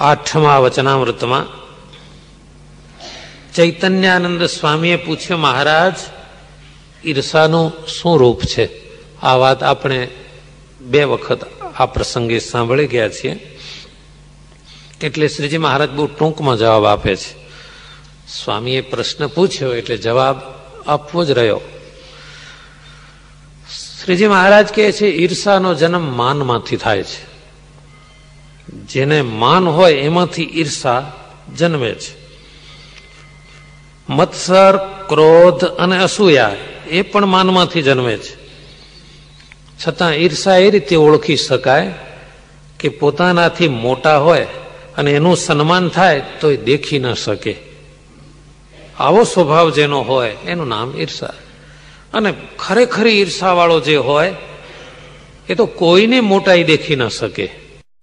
8મા વચનામૃતમાં ચૈતન્યાનંદ સ્વામીએ પૂછ્યું, મહારાજ, ઈર્ષાનું શું રૂપ છે? આ વાત આપણે 2 વખત આ પ્રસંગે સાંભળી ગયા છીએ, એટલે શ્રીજી મહારાજ બહુ ટૂંકમાં જવાબ આપે છે. સ્વામીએ પ્રશ્ન પૂછ્યો એટલે જવાબ આપવો જ રહ્યો. શ્રીજી મહારાજ કહે છે, ઈર્ષાનો જન્મ માનમાંથી થાય છે. જેને માન હોય એમાંથી ઈર્ષા જન્મે છે. મત્સર, ક્રોધ અને અસૂયા એ પણ માનમાંથી જન્મે છે. છતાં ઈર્ષા એ રીતે ઓળખી શકાય કે પોતાનાથી મોટા હોય અને એનું સન્માન થાય તો એ દેખી ન શકે. આવો સ્વભાવ જેનો હોય એનું નામ ઈર્ષા. અને ખરેખર ઈર્ષાવાળો જે હોય એ તો કોઈને મોટાઈ દેખી ન શકે.